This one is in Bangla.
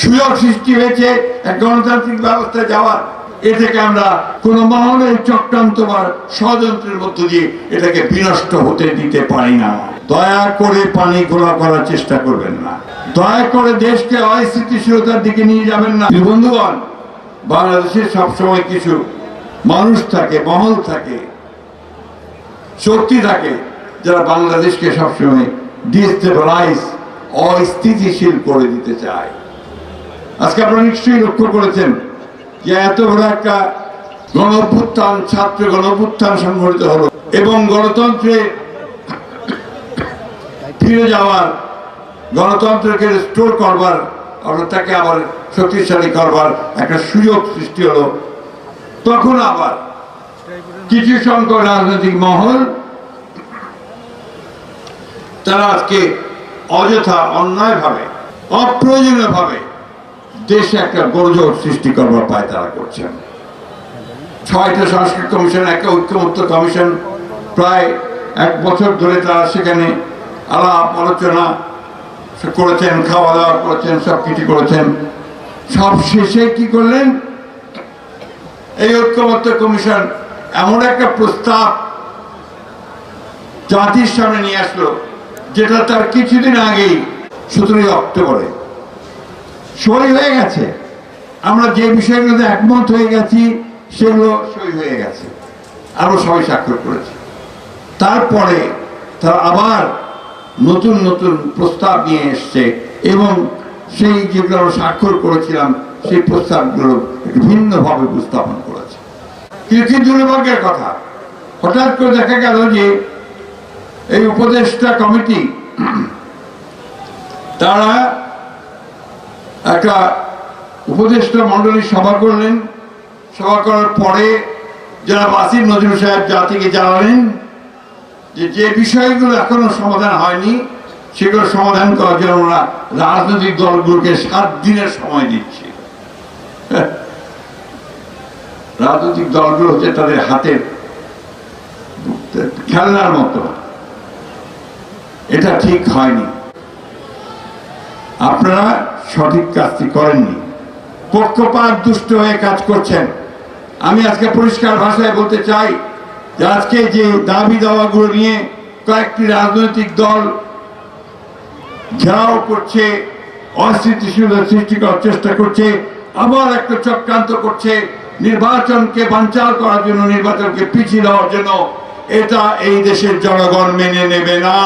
সুযোগ সৃষ্টি হয়েছে এক গণতান্ত্রিক ব্যবস্থায় যাওয়ার। এ থেকে আমরা কোন মহলের চক্রান্ত বা ষড়যন্ত্রের মধ্য দিয়ে এটাকে বিনষ্ট হতে দিতে পারি না। দয়া করে পানি ঘোলা করার চেষ্টা করবেন না, দয়া করে দেশকে অস্থিতিশীলতার দিকে নিয়ে যাবেন না। বন্ধুগণ, বাংলাদেশে সবসময় কিছু মানুষ থাকে, মহল থাকে, শক্তি থাকে যারা বাংলাদেশকে সবসময় ডিস্টেবিলাইজ, অস্থিতিশীল করে দিতে চায়। আজকে আপনারা নিশ্চয়ই লক্ষ্য করেছেন যে এত বড় একটা গণঅভ্যুত্থান, ছাত্র গণঅভ্যুত্থান সংঘটিত হলো এবং গণতন্ত্রে ফিরে যাওয়ার, গণতন্ত্রকে রিস্টোর করবার, তাকে আবার শক্তিশালী করবার একটা সুযোগ সৃষ্টি হলো। তখন আবার কিছু সংখ্যক রাজনৈতিক মহল তারা আজকে অযথা, অন্যায়ভাবে, অপ্রয়োজনীয়ভাবে দেশে একটা গোলযোগ সৃষ্টি করবার পায় তারা করছেন। 6টা সংস্কৃত কমিশন, একটা ঐক্যমত্য কমিশন, প্রায় 1 বছর ধরে তারা সেখানে আলাপ আলোচনা করেছেন, খাওয়া দাওয়া করেছেন, সব কিছু করেছেন। সব শেষে কি করলেন? এই ঐক্যমত্য কমিশন এমন একটা প্রস্তাব জাতির সামনে নিয়ে আসলো যেটা তার কিছুদিন আগেই 17 অক্টোবরে সই হয়ে গেছে। আমরা যে বিষয়গুলোতে একমত হয়ে গেছি সেগুলো সই হয়ে গেছে, আরো সবাই স্বাক্ষর করেছে। তারপরে তারা আবার নতুন নতুন প্রস্তাব নিয়ে এসছে এবং সেই যেগুলো আমরা স্বাক্ষর করেছিলাম সেই প্রস্তাবগুলো ভিন্নভাবে উপস্থাপন করেছে। কিন্তু দুর্ভাগ্যের কথা, হঠাৎ করে দেখা গেল যে এই উপদেষ্টা কমিটি তারা একটা উপদেষ্টা মণ্ডলীর সভা করলেন। সভা করার পরে যারা আসিফ নজরুল সাহেব জাতিকে জানালেন যে বিষয়গুলো এখনো সমাধান হয়নি সেগুলো সমাধান করার জন্য ওরা রাজনৈতিক দলগুলোকে 7 দিনের সময় দিচ্ছে। রাজনৈতিক দলগুলো হচ্ছে তাদের হাতের খেলনার মতো। এটা ঠিক হয়নি, আপনারা সঠিক কাজটি করেননি, পক্ষপাত দুষ্ট হয়ে কাজ করছেন। আমি আজকে পরিষ্কার ভাষায় বলতে চাই যে আজকে যে দাবি দাওয়াগুলো নিয়ে কয়েকটি রাজনৈতিক দল ঘেরাও করছে, অস্থিতিশীলতা সৃষ্টি করার চেষ্টা করছে, আবার একটা চক্রান্ত করছে নির্বাচনকে বানচাল করার জন্য, নির্বাচনকে পিছিয়ে দেওয়ার জন্য, এটা এই দেশের জনগণ মেনে নেবে না।